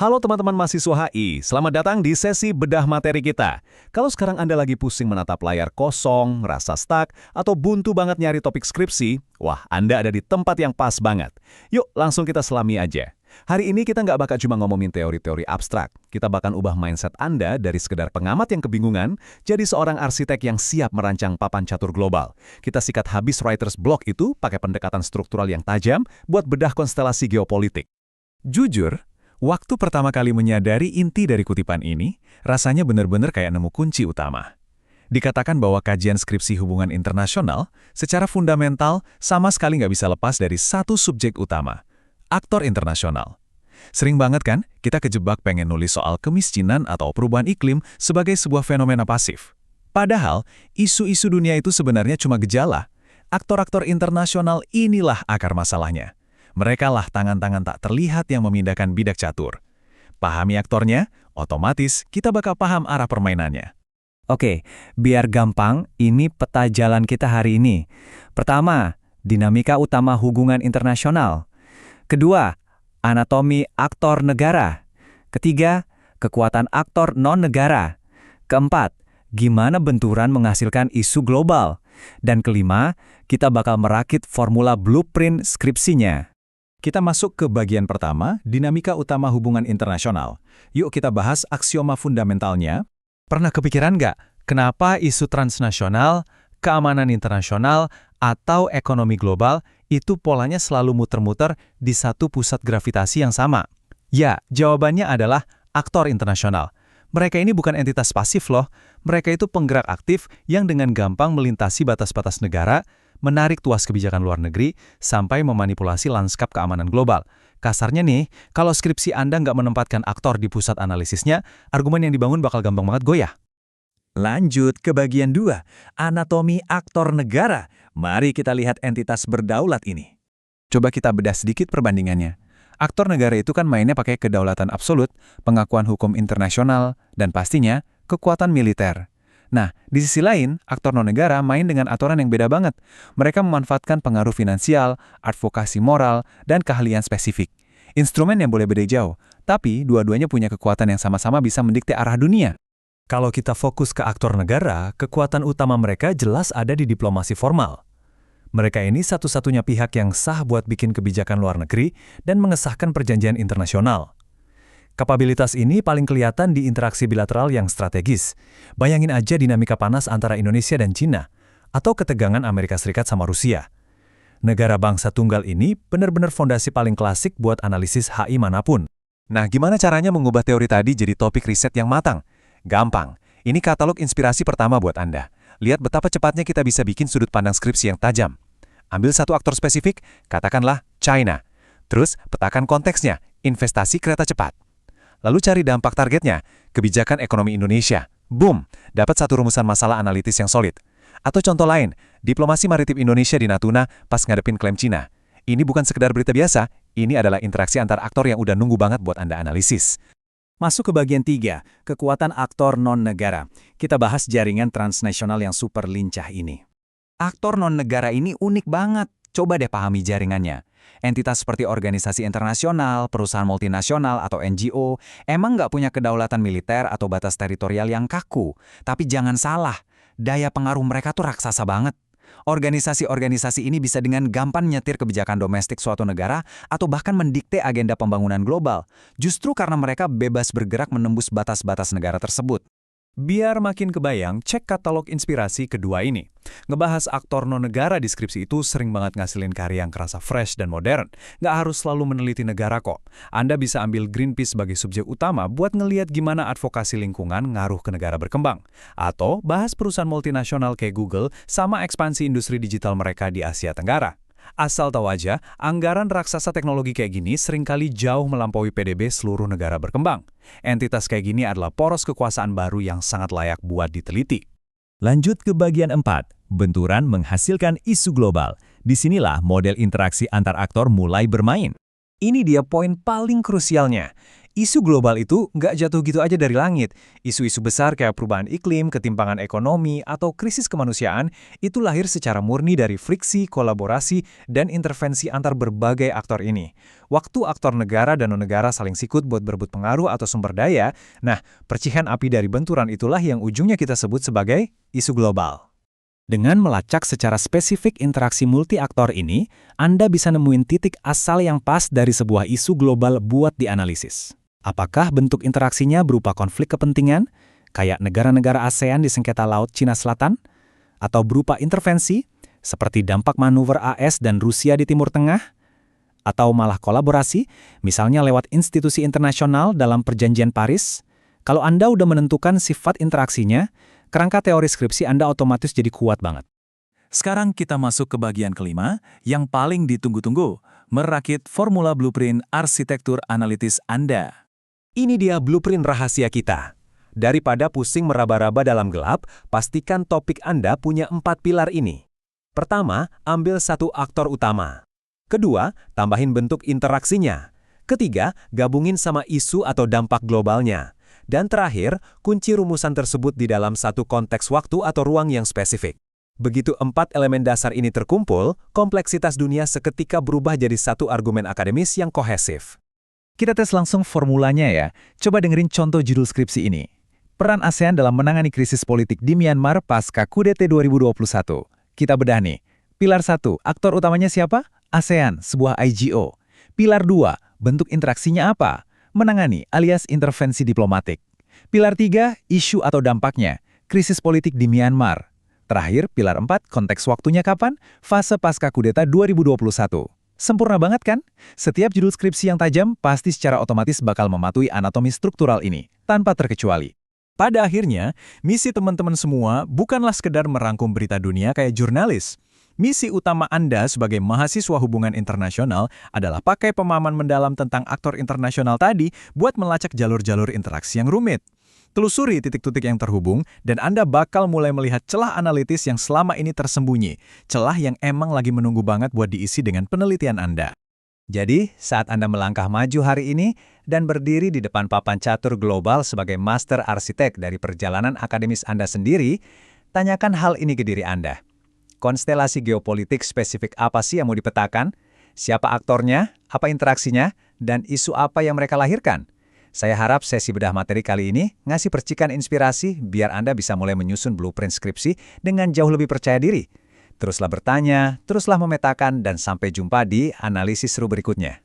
Halo teman-teman mahasiswa HI, selamat datang di sesi bedah materi kita. Kalau sekarang Anda lagi pusing menatap layar kosong, rasa stuck, atau buntu banget nyari topik skripsi, wah Anda ada di tempat yang pas banget. Yuk langsung kita selami aja. Hari ini kita nggak bakal cuma ngomongin teori-teori abstrak. Kita bakal ubah mindset Anda dari sekedar pengamat yang kebingungan, jadi seorang arsitek yang siap merancang papan catur global. Kita sikat habis writer's block itu pakai pendekatan struktural yang tajam buat bedah konstelasi geopolitik. Jujur, waktu pertama kali menyadari inti dari kutipan ini, rasanya benar-benar kayak nemu kunci utama. Dikatakan bahwa kajian skripsi hubungan internasional secara fundamental sama sekali nggak bisa lepas dari satu subjek utama, aktor internasional. Sering banget kan kita kejebak pengen nulis soal kemiskinan atau perubahan iklim sebagai sebuah fenomena pasif. Padahal, isu-isu dunia itu sebenarnya cuma gejala. Aktor-aktor internasional inilah akar masalahnya. Mereka lah tangan-tangan tak terlihat yang memindahkan bidak catur. Pahami aktornya, otomatis kita bakal paham arah permainannya. Oke, biar gampang, ini peta jalan kita hari ini. Pertama, dinamika utama hubungan internasional. Kedua, anatomi aktor negara. Ketiga, kekuatan aktor non-negara. Keempat, gimana benturan menghasilkan isu global. Dan kelima, kita bakal merakit formula blueprint skripsinya. Kita masuk ke bagian pertama, dinamika utama hubungan internasional. Yuk kita bahas aksioma fundamentalnya. Pernah kepikiran nggak, kenapa isu transnasional, keamanan internasional, atau ekonomi global itu polanya selalu muter-muter di satu pusat gravitasi yang sama? Ya, jawabannya adalah aktor internasional. Mereka ini bukan entitas pasif loh, mereka itu penggerak aktif yang dengan gampang melintasi batas-batas negara, menarik tuas kebijakan luar negeri, sampai memanipulasi lanskap keamanan global. Kasarnya nih, kalau skripsi Anda nggak menempatkan aktor di pusat analisisnya, argumen yang dibangun bakal gampang banget goyah. Lanjut ke bagian 2, anatomi aktor negara. Mari kita lihat entitas berdaulat ini. Coba kita bedah sedikit perbandingannya. Aktor negara itu kan mainnya pakai kedaulatan absolut, pengakuan hukum internasional, dan pastinya kekuatan militer. Nah, di sisi lain, aktor non-negara main dengan aturan yang beda banget. Mereka memanfaatkan pengaruh finansial, advokasi moral, dan keahlian spesifik. Instrumen yang boleh beda jauh, tapi dua-duanya punya kekuatan yang sama-sama bisa mendikte arah dunia. Kalau kita fokus ke aktor negara, kekuatan utama mereka jelas ada di diplomasi formal. Mereka ini satu-satunya pihak yang sah buat bikin kebijakan luar negeri dan mengesahkan perjanjian internasional. Kapabilitas ini paling kelihatan di interaksi bilateral yang strategis. Bayangin aja dinamika panas antara Indonesia dan Cina, atau ketegangan Amerika Serikat sama Rusia. Negara bangsa tunggal ini benar-benar fondasi paling klasik buat analisis HI manapun. Nah, gimana caranya mengubah teori tadi jadi topik riset yang matang? Gampang. Ini katalog inspirasi pertama buat Anda. Lihat betapa cepatnya kita bisa bikin sudut pandang skripsi yang tajam. Ambil satu aktor spesifik, katakanlah China. Terus petakan konteksnya, investasi kereta cepat. Lalu cari dampak targetnya, kebijakan ekonomi Indonesia. Boom, dapat satu rumusan masalah analitis yang solid. Atau contoh lain, diplomasi maritim Indonesia di Natuna pas ngadepin klaim Cina. Ini bukan sekedar berita biasa, ini adalah interaksi antar aktor yang udah nunggu banget buat Anda analisis. Masuk ke bagian 3, kekuatan aktor non-negara. Kita bahas jaringan transnasional yang super lincah ini. Aktor non-negara ini unik banget. Coba deh pahami jaringannya. Entitas seperti organisasi internasional, perusahaan multinasional, atau NGO emang nggak punya kedaulatan militer atau batas teritorial yang kaku. Tapi jangan salah, daya pengaruh mereka tuh raksasa banget. Organisasi-organisasi ini bisa dengan gampang nyetir kebijakan domestik suatu negara atau bahkan mendikte agenda pembangunan global, justru karena mereka bebas bergerak menembus batas-batas negara tersebut. Biar makin kebayang, cek katalog inspirasi kedua ini. Ngebahas aktor non-negara di skripsi itu sering banget ngasilin karya yang kerasa fresh dan modern. Nggak harus selalu meneliti negara kok. Anda bisa ambil Greenpeace sebagai subjek utama buat ngeliat gimana advokasi lingkungan ngaruh ke negara berkembang. Atau bahas perusahaan multinasional kayak Google sama ekspansi industri digital mereka di Asia Tenggara. Asal tahu aja, anggaran raksasa teknologi kayak gini seringkali jauh melampaui PDB seluruh negara berkembang. Entitas kayak gini adalah poros kekuasaan baru yang sangat layak buat diteliti. Lanjut ke bagian 4, benturan menghasilkan isu global. Disinilah model interaksi antar aktor mulai bermain. Ini dia poin paling krusialnya. Isu global itu nggak jatuh gitu aja dari langit. Isu-isu besar kayak perubahan iklim, ketimpangan ekonomi, atau krisis kemanusiaan itu lahir secara murni dari friksi, kolaborasi, dan intervensi antar berbagai aktor ini. Waktu aktor negara dan non-negara saling sikut buat berebut pengaruh atau sumber daya, nah, percikan api dari benturan itulah yang ujungnya kita sebut sebagai isu global. Dengan melacak secara spesifik interaksi multi-aktor ini, Anda bisa nemuin titik asal yang pas dari sebuah isu global buat dianalisis. Apakah bentuk interaksinya berupa konflik kepentingan, kayak negara-negara ASEAN di sengketa Laut Cina Selatan? Atau berupa intervensi, seperti dampak manuver AS dan Rusia di Timur Tengah? Atau malah kolaborasi, misalnya lewat institusi internasional dalam Perjanjian Paris? Kalau Anda udah menentukan sifat interaksinya, kerangka teori skripsi Anda otomatis jadi kuat banget. Sekarang kita masuk ke bagian kelima, yang paling ditunggu-tunggu, merakit formula blueprint arsitektur analitis Anda. Ini dia blueprint rahasia kita. Daripada pusing meraba-raba dalam gelap, pastikan topik Anda punya 4 pilar ini. Pertama, ambil satu aktor utama. Kedua, tambahin bentuk interaksinya. Ketiga, gabungin sama isu atau dampak globalnya. Dan terakhir, kunci rumusan tersebut di dalam satu konteks waktu atau ruang yang spesifik. Begitu 4 elemen dasar ini terkumpul, kompleksitas dunia seketika berubah jadi satu argumen akademis yang kohesif. Kita tes langsung formulanya ya. Coba dengerin contoh judul skripsi ini. Peran ASEAN dalam menangani krisis politik di Myanmar pasca kudeta 2021. Kita bedah nih. Pilar 1, aktor utamanya siapa? ASEAN, sebuah IGO. Pilar 2, bentuk interaksinya apa? Menangani alias intervensi diplomatik. Pilar 3, isu atau dampaknya, krisis politik di Myanmar. Terakhir, pilar 4, konteks waktunya kapan? Fase pasca kudeta 2021. Sempurna banget kan? Setiap judul skripsi yang tajam pasti secara otomatis bakal mematuhi anatomi struktural ini, tanpa terkecuali. Pada akhirnya, misi teman-teman semua bukanlah sekedar merangkum berita dunia kayak jurnalis. Misi utama Anda sebagai mahasiswa hubungan internasional adalah pakai pemahaman mendalam tentang aktor internasional tadi buat melacak jalur-jalur interaksi yang rumit. Telusuri titik-titik yang terhubung, dan Anda bakal mulai melihat celah analitis yang selama ini tersembunyi, celah yang emang lagi menunggu banget buat diisi dengan penelitian Anda. Jadi, saat Anda melangkah maju hari ini dan berdiri di depan papan catur global sebagai master arsitek dari perjalanan akademis Anda sendiri, tanyakan hal ini ke diri Anda. Konstelasi geopolitik spesifik apa sih yang mau dipetakan? Siapa aktornya? Apa interaksinya? Dan isu apa yang mereka lahirkan? Saya harap sesi bedah materi kali ini ngasih percikan inspirasi biar Anda bisa mulai menyusun blueprint skripsi dengan jauh lebih percaya diri. Teruslah bertanya, teruslah memetakan, dan sampai jumpa di analisis seru berikutnya.